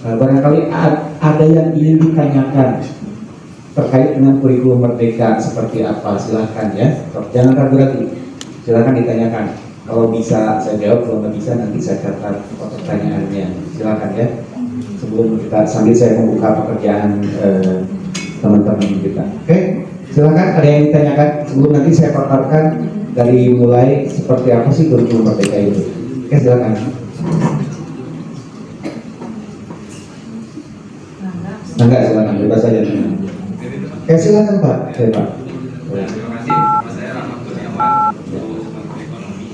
Barangkali ada yang ingin ditanyakan terkait dengan kurikulum Merdeka seperti apa, silahkan ya, jangan ragu lagi, silahkan ditanyakan. Kalau bisa saya jawab, kalau nggak bisa nanti saya catat pertanyaannya, silahkan ya. Sebelum kita, sambil saya membuka pekerjaan teman-teman kita. Oke, silahkan, ada yang ditanyakan sebelum nanti saya paparkan dari mulai seperti apa sih kurikulum Merdeka itu. Oke, silahkan. Enggak, silakan, bebas saja. Silakan Pak. Pak. Terima kasih. Nama saya Rahmat Kurniawan, Menteri Ekonomi.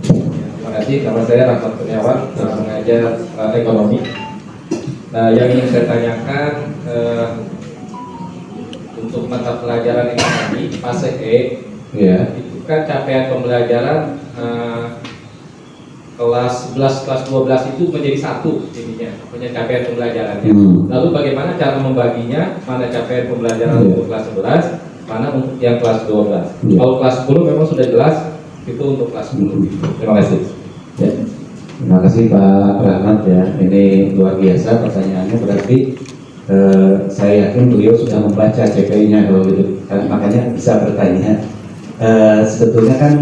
Terima kasih. Nama saya Rahmat Kurniawan, mengajar ekonomi. Nah, yang ingin saya tanyakan untuk mata pelajaran ini tadi fase E, ya, itu kan capaian pembelajaran kelas 11, kelas 12 itu menjadi satu jadinya, punya capaian pembelajarannya. Lalu bagaimana cara membaginya, mana capaian pembelajaran untuk kelas 11, mana untuk yang kelas 12. Kalau kelas 10 memang sudah jelas itu untuk kelas 10. Terima kasih. Ya. Terima kasih Pak Rahmat ya, ini luar biasa pertanyaannya, berarti saya yakin beliau sudah membaca CPI-nya kalau gitu, makanya bisa bertanya. Sebetulnya kan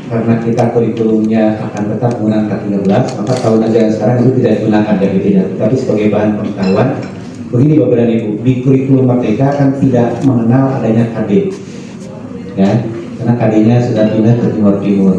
karena kita kurikulumnya akan tetap menggunakan 13, maka tahun ajaran sekarang itu tidak digunakan ya gitu ya. Tapi sebagai bahan pengetahuan, begini Bapak dan Ibu, di kurikulum Merdeka kan tidak mengenal adanya KD, ya, karena KD-nya sudah pindah ke Timur,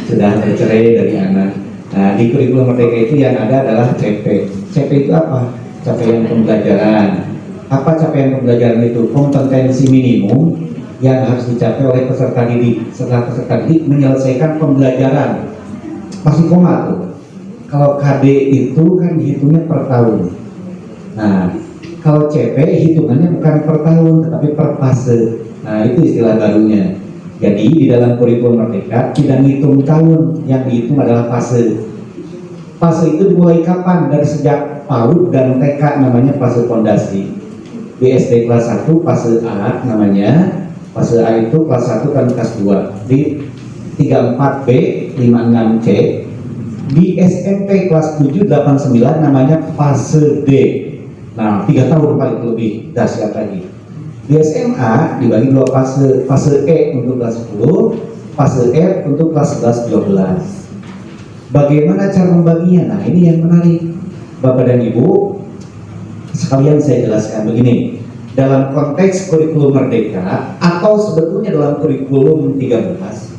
sudah bercerai dari anak. Nah, di kurikulum Merdeka itu yang ada adalah CP. CP itu apa? Capaian pembelajaran. Apa capaian pembelajaran itu? Kompetensi minimum yang harus dicapai oleh peserta didik. Setelah peserta didik menyelesaikan pembelajaran. Masih koma tuh. Kalau KD itu kan hitungnya per tahun. Nah, kalau CP hitungannya bukan per tahun, tetapi per fase. Nah, itu istilah barunya. Jadi di dalam kurikulum Merdeka tidak dihitung tahun, yang dihitung adalah fase. Fase itu dimulai kapan? Dari sejak PAUD dan TK, namanya fase fondasi. Di SD kelas 1 fase A namanya, fase A itu kelas 1 dan kelas 2. Di 34B, 56C. Di SMP kelas 7, 89 namanya fase D. Nah, 3 tahun paling lebih dahsyat lagi. Di SMA dibagi 2 fase, fase E untuk kelas 10, fase F untuk kelas 11, 12. Bagaimana cara membaginya? Nah, ini yang menarik, Bapak dan Ibu sekalian, saya jelaskan begini. Dalam konteks kurikulum Merdeka atau sebetulnya dalam kurikulum 13,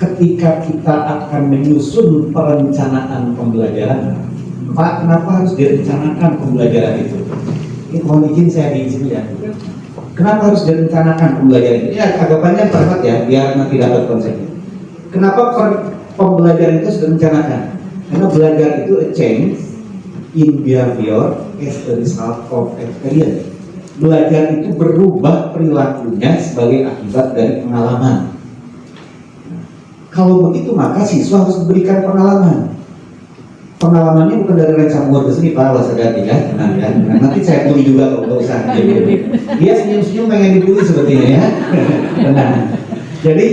ketika kita akan menyusun perencanaan pembelajaran, Pak, kenapa harus direncanakan pembelajaran itu? Ini mohon izin saya di sini ya. Kenapa harus direncanakan pembelajaran itu? Ya, agak panjang Pak ya, biar nanti dapat konsepnya. Kenapa pembelajaran itu harus direncanakan? Karena belajar itu a change in behavior as a result of experience. Belajar itu berubah perilakunya sebagai akibat dari pengalaman. Kalau begitu maka siswa harus diberikan pengalaman. Pengalamannya bukan dari Renca Muar ke sini Pak, awas hati ya. Nah, nanti saya bully juga kalau nggak usah. Dia senyum-senyum pengen dibully sepertinya ya. Tenang. Jadi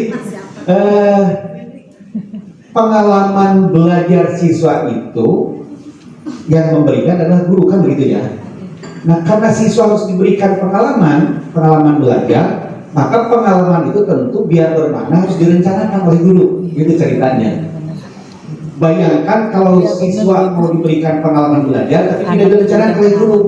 pengalaman belajar siswa itu yang memberikan adalah guru, kan begitu ya. Nah, karena siswa harus diberikan pengalaman belajar, maka pengalaman itu tentu biar bermakna harus direncanakan oleh guru. Itu ceritanya. Bayangkan kalau siswa mau diberikan pengalaman belajar tapi tidak direncanakan oleh guru.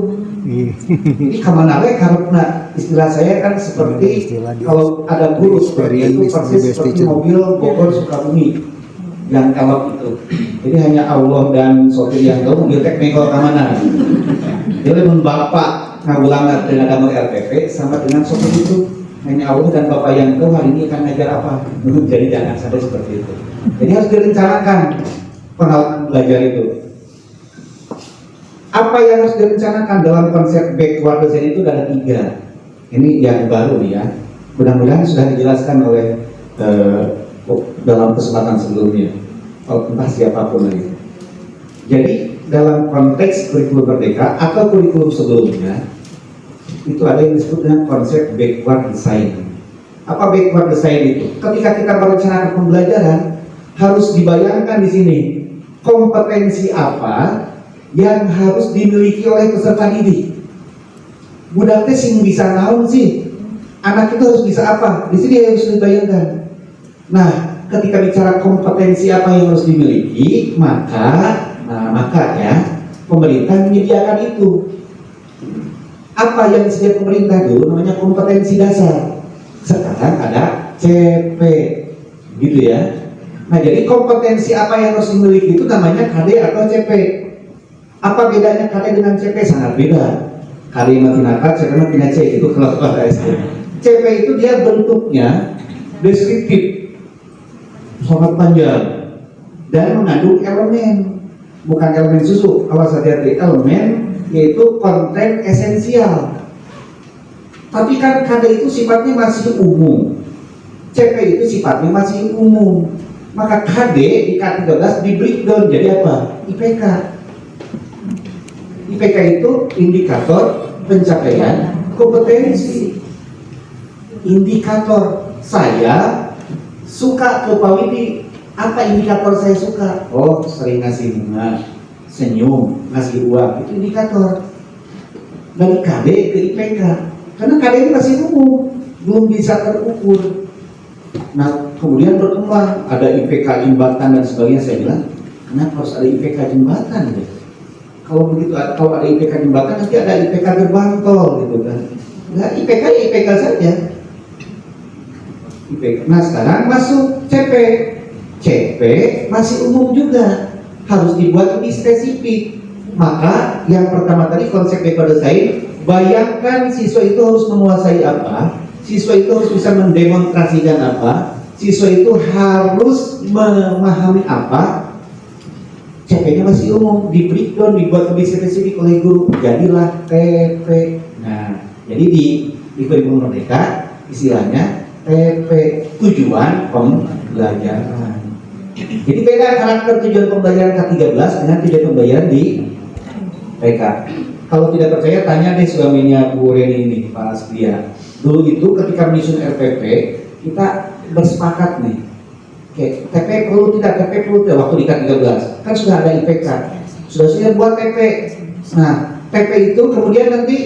Ini kemana lagi? Karena istilah saya kan seperti kalau ada guru seperti itu persis seperti mobil Bogor Sukabumi yang elok itu. Jadi hanya Allah dan sopir yang tahu mobil teknikal kemana. Jadi bapak ngabulangan dengan nomor RPP sama dengan sopir itu hanya Allah dan bapak yang tahu hari ini akan ngajar apa. Jadi jangan sampai seperti itu. Jadi harus direncanakan pengalaman belajar itu. Apa yang harus direncanakan dalam konsep backward design itu ada 3. Ini yang baru nih ya. Mudah-mudahan sudah dijelaskan oleh dalam kesempatan sebelumnya. Entah siapapun lagi. Jadi dalam konteks kurikulum merdeka atau kurikulum sebelumnya itu ada yang disebut dengan konsep backward design. Apa backward design itu? Ketika kita merencanakan pembelajaran harus dibayangkan di sini kompetensi apa yang harus dimiliki oleh peserta didik. Budak teh sing bisa naon sih? Anak itu harus bisa apa? Di sini harus dibayangkan. Nah, ketika bicara kompetensi apa yang harus dimiliki, maka ya pemerintah menyediakan itu. Apa yang disediakan pemerintah dulu namanya kompetensi dasar. Sekarang ada CP, gitu ya. Nah, jadi kompetensi apa yang harus dimiliki itu namanya KD atau CP. Apa bedanya KD dengan CP? Sangat beda. KD matinaka, CP matinaka itu kalau pada SD. CP itu dia bentuknya deskriptif, sangat panjang dan mengandung elemen, bukan elemen susu. Awas hati-hati, elemen yaitu konten esensial. Tapi kan KD itu sifatnya masih umum, CP itu sifatnya masih umum. Maka KD di K13 di breakdown jadi apa? IPK. IPK itu indikator pencapaian kompetensi. Indikator saya suka ke Pak Widi. Apa indikator saya suka? Oh, sering ngasih bunga, senyum, ngasih uang, itu indikator. Dari KD ke IPK, karena KD itu masih umum, belum bisa terukur. Nah, kemudian berkembang, ada IPK jembatan dan sebagainya. Saya bilang, kenapa harus ada IPK jembatan? Ya? Kalau begitu, kalau ada IPK jembatan, nanti ada IPK gerbang tol, gitu kan? Nah, IPK ya IPK saja. IPK. Nah, sekarang masuk CP. CP masih umum juga, harus dibuat lebih spesifik. Maka yang pertama tadi konsep backward design, bayangkan siswa itu harus menguasai apa, siswa itu harus bisa mendemonstrasikan apa, siswa itu harus memahami apa. CP-nya masih umum, di breakdown, dibuat lebih spesifik oleh guru, jadilah TP. Nah, jadi di kurikulum merdeka istilahnya TP, tujuan pembelajaran. Jadi beda karakter tujuan pembelajaran K13 dengan tujuan pembelajaran di PK. Kalau tidak percaya tanya deh suaminya Bu Reni ini, Pak Aslia. Dulu itu ketika menyusun RPP kita bersepakat nih, oke, TP perlu tidak, TP perlu tidak, waktu di K13 kan sudah ada IPK, sudah buat TP. Nah, TP itu kemudian nanti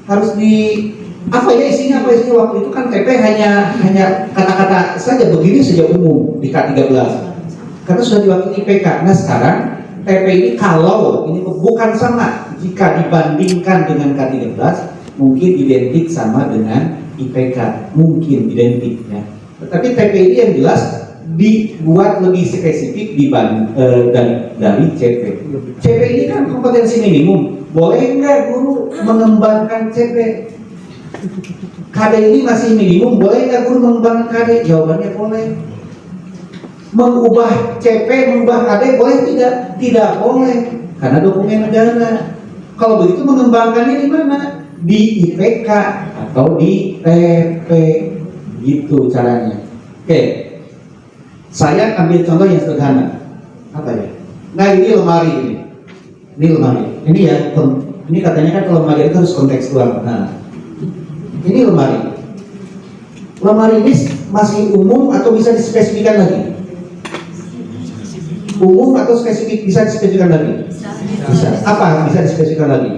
harus di apa ya isinya, waktu itu kan TP hanya kata-kata saja, begini saja umum di K13 karena sudah diwakili IPK. Nah, sekarang TP ini kalau ini bukan sama, jika dibandingkan dengan K13 mungkin identik sama dengan IPK, mungkin identik ya. Tetapi TP ini yang jelas dibuat lebih spesifik dari CP. CP ini kan kompetensi minimum, boleh nggak guru mengembangkan CP? KD ini masih minimum, boleh nggak guru mengembangkan KD? Jawabannya boleh. Mengubah CP, mengubah KD boleh tidak? Tidak boleh, karena dokumen negara. Kalau begitu mengembangkannya di mana? Di IPK atau di TP, gitu caranya. Oke, saya ambil contoh yang sederhana. Apa ya? Nah, ini lemari ini. Ini lemari. Ini ya, ini katanya kan kalau lemari itu harus kontekstual. Nah, ini lemari. Lemari ini masih umum atau bisa dispesifikkan lagi? Umum atau spesifik, bisa dispesifikkan lagi? Bisa. Apa bisa dispesifikkan lagi?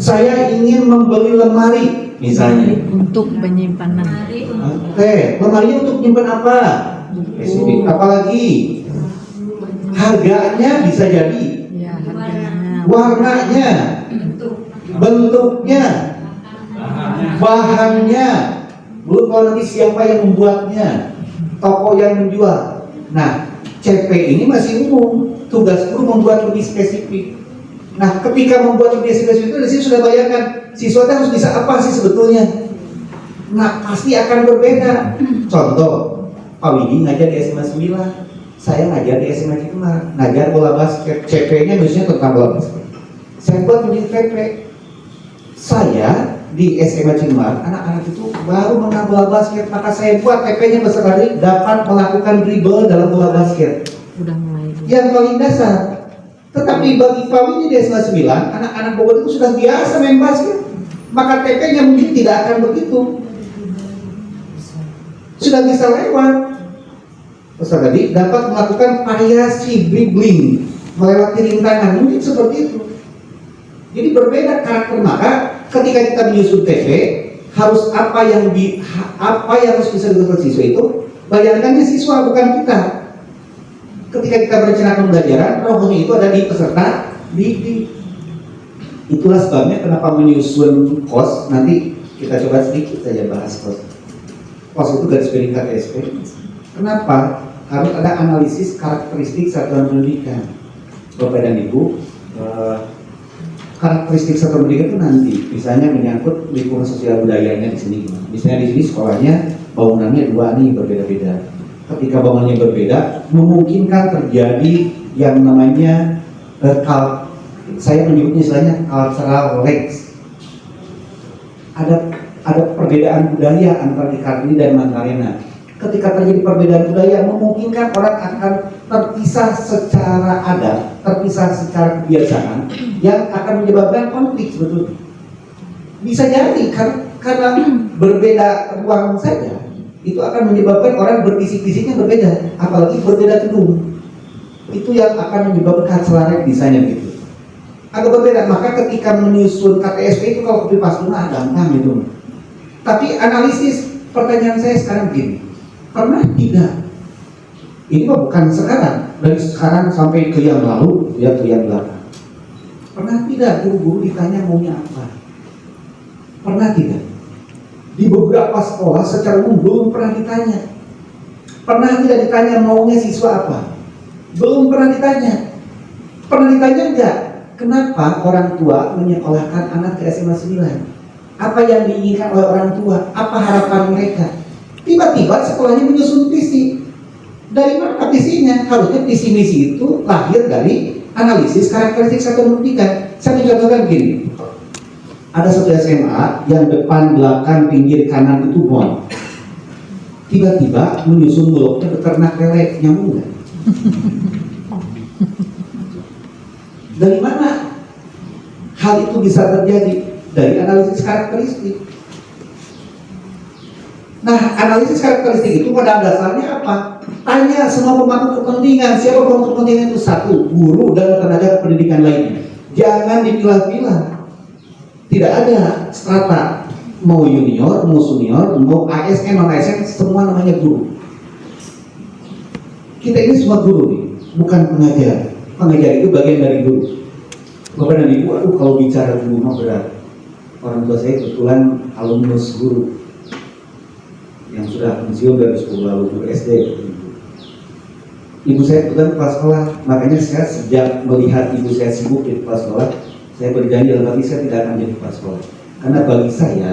Saya ingin membeli lemari, misalnya. Untuk penyimpanan. Oke, lemarinya untuk menyimpan apa? Spesifik. Apalagi? Harganya bisa jadi. Ya, harganya. Warnanya, bentuknya, bahannya, belum kalau nanti siapa yang membuatnya, toko yang menjual. Nah, CP ini masih umum, tugas guru membuat lebih spesifik. Nah, ketika membuat lebih spesifik itu, di sini sudah bayangkan siswa harus bisa apa sih sebetulnya. Nah, pasti akan berbeda. Contoh, Pak Widi ngajar di SMA 9, saya ngajar di SMA Cikemar, ngajar bola basket. CP-nya biasanya tentang bola basket. Saya buat menjadi TP. Saya di SMA Cikemar, anak-anak itu baru mengenal bola basket, maka saya buat TP-nya beserta dapat melakukan dribble dalam bola basket. Udah mulai. Yang paling dasar. Tetapi bagi Pawi di SMA 9, anak-anak Bogor itu sudah biasa main basket. Maka TP-nya mungkin tidak akan begitu. Sudah bisa lewat. Peserta tadi dapat melakukan variasi dribbling, melewati rintangan, mungkin seperti itu. Jadi berbeda karakter. Maka ketika kita menyusun TP, harus apa yang harus bisa dilakukan siswa itu, bayangkannya siswa bukan kita. Ketika kita merencanakan pembelajaran, rohnya itu ada di peserta didik. Itulah sebabnya kenapa menyusun KOS. Nanti kita coba sedikit saja bahas KOS. KOS itu garis miring KTSP. Kenapa? Harus ada analisis karakteristik satuan pendidikan. Bapak dan Ibu, karakteristik satuan pendidikan itu nanti misalnya menyangkut lingkungan sosial budayanya di sini. Misalnya di sini sekolahnya bangunannya dua nih berbeda-beda. Ketika bangunannya berbeda, memungkinkan terjadi yang namanya saya menyebutnya istilahnya cultural lags. Ada perbedaan budaya antara di Kartini dan Magdalena. Ketika terjadi perbedaan budaya, memungkinkan orang akan terpisah secara adat, terpisah secara kebiasaan, yang akan menyebabkan konflik sebetulnya. Bisa jadi karena berbeda ruang saja, itu akan menyebabkan orang berbisik-bisiknya berbeda, apalagi berbeda gedung. Itu yang akan menyebabkan cultural desainnya gitu. Agak berbeda. Maka ketika menyusun KTSP itu kalau copy paste gampang gitu. Tapi analisis, pertanyaan saya sekarang begini, pernah tidak? Ini mah bukan sekarang, dari sekarang sampai ke yang lalu, ya ke yang belakang. Pernah tidak guru-guru ditanya maunya apa? Pernah tidak? Di beberapa sekolah secara umum belum pernah ditanya. Pernah tidak ditanya maunya siswa apa? Belum pernah ditanya. Pernah ditanya enggak? Kenapa orang tua menyekolahkan anak ke SMA 9? Apa yang diinginkan oleh orang tua? Apa harapan mereka? Tiba-tiba sekolahnya menyusun visi. Dari mana visinya? Harusnya visi misi itu lahir dari analisis karakteristik satuan pendidikan. Saya mencontohkan begini. Ada satu SMA yang depan, belakang, pinggir, kanan itu mall. Tiba-tiba menyusun bloknya beternak lele, nyambung nggak? Dari mana hal itu bisa terjadi? Dari analisis karakteristik. Nah, analisis karakteristik itu pada dasarnya apa? Tanya semua pemangku kepentingan. Siapa pemangku kepentingan itu? Satu, guru dan tenaga pendidikan lainnya. Jangan dipilah-pilah. Tidak ada strata. Mau junior, mau senior, mau ASN, non ASN, semua namanya guru. Kita ini semua guru nih, bukan pengajar. Pengajar itu bagian dari guru. Bapak dan Ibu, aduh kalau bicara guru mah berat. Orang tua saya kebetulan alumnus guru yang sudah pensiun dari sekolah lalu, guru SD. Ibu saya kebetulan kepala sekolah, makanya saya sejak melihat ibu saya sibuk di kepala sekolah, saya berjanji dalam hati saya tidak akan jadi kepala sekolah. Karena bagi saya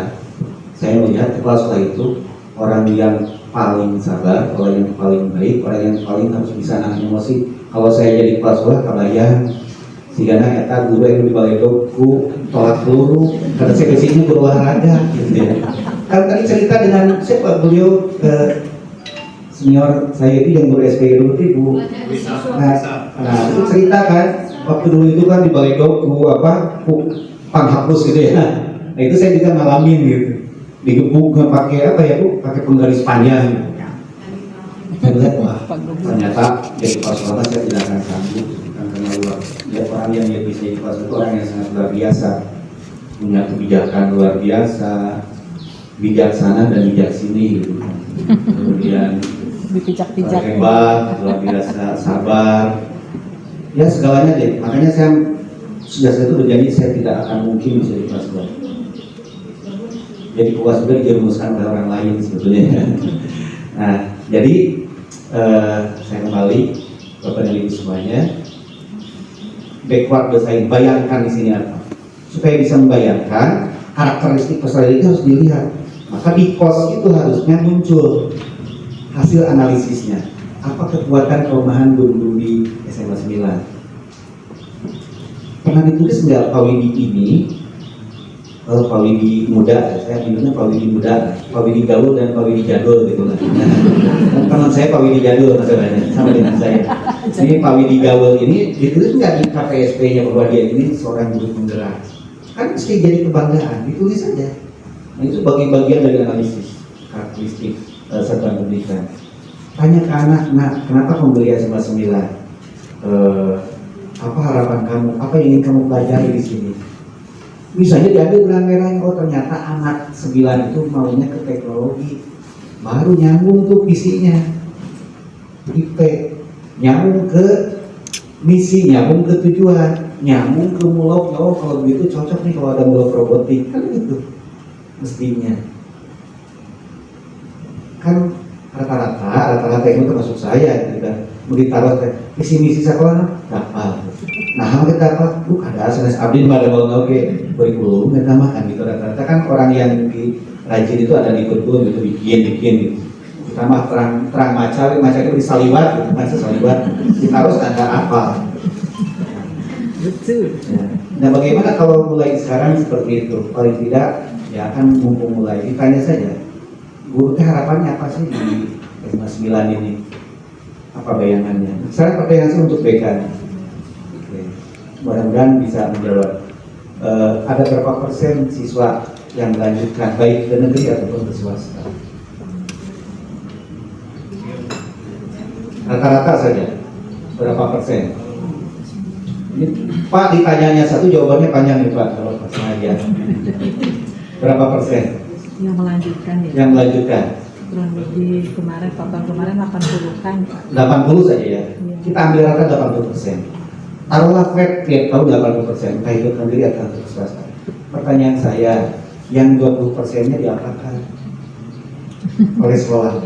melihat kepala sekolah itu orang yang paling sabar, orang yang paling baik, orang yang paling harus bisa nahan emosi. Kalau saya jadi kepala sekolah, kabayang sigana eta guru yang di balai doku tolak peluru, kata saya kesini berolahraga gitu ya. Kan tadi cerita dengan siapa beliau senior saya itu yang guru SPI dulu ibu. Nah itu cerita kan waktu dulu itu kan di balai doku panghapus gitu ya. Nah itu saya juga ngalamin gitu, digebuk pakai apa ya bu, pakai penggaris panjang. Saya lihat wah ternyata jadi kepala sekolah saya tidak akan sanggup. Karena luar, ya, orang yang bisa jadi kepala itu orang yang sangat luar biasa, punya kebijakan luar biasa, bijaksana dan bijaksini gitu. Kemudian hebat, luar biasa, sabar, ya segalanya deh. Makanya saya itu berjanji saya tidak akan mungkin bisa jadi kepala sekolah. Jadi kepala sekolah dijerumuskan oleh orang lain sebetulnya. Nah, jadi saya kembali Bapak dan Ibu semuanya. Backward design, bayangkan di sini apa? Supaya bisa membayangkan karakteristik peserta didik harus dilihat. Maka di KOS itu harusnya muncul hasil analisisnya. Apa kekuatan kelemahan guru di SMA 9? Pernah ditulis nggak Pak Widi ini Kalau Pak Widi muda, saya bilangnya Pak Widi muda, Pak Widi gaul dan Pak Widi jadul gitu kan. Dan teman saya Pak Widi jadul masalahnya sama dengan saya. Ini Pak Widi gaul ini ditulis nggak di KPSP-nya bahwa dia ini seorang guru penggerak? Kan mesti jadi kebanggaan, ditulis saja. Nah, itu bagian dari analisis karakteristik satuan pendidikan. Tanya ke anak, nak, kenapa pembelian 99? Apa harapan kamu? Apa yang ingin kamu pelajari di sini? Misalnya diambil benang merahnya, oh ternyata anak 9 itu maunya ke teknologi, baru nyambung tuh visinya, IP, nyambung ke misi, nyambung ke tujuan, nyambung ke mulok. Oh kalau begitu cocok nih kalau ada mulok robotik, kan gitu mestinya. Kan rata-rata itu termasuk saya gitu kan, mau ditaruh visi misi sekolah dapat. Nah, kita apa? Ada sanes abdi pada mau ke kurikulum kita makan gitu rata-rata kan orang yang rajin itu ada di kurikulum gitu bikin gitu. Kita mah terang maca itu disaliwat gitu, maca saliwat. Kita harus ada apa? Betul. Ya. Nah, bagaimana kalau mulai sekarang seperti itu? Paling tidak ya kan mumpung mulai ditanya saja. Guru harapannya apa sih di SMA 9 ini? Apa bayangannya? Saya pakai langsung untuk BK. Mudah-mudahan bisa menjawab. Ada berapa persen siswa yang melanjutkan baik ke negeri ataupun ke swasta? Rata-rata saja. Berapa persen? Ini, Pak ditanyanya satu jawabannya panjang nih Pak kalau pas sengaja. Berapa persen? Yang melanjutkan ya. Yang melanjutkan? Kurang lebih kemarin, tahun kemarin 80 kan. 80 saja ya. Iya. Kita ambil rata 80%. Taruhlah flat tiap tahun 80%, entah itu sendiri atau swasta. Pertanyaan saya, yang 20%-nya diapakan oleh sekolah?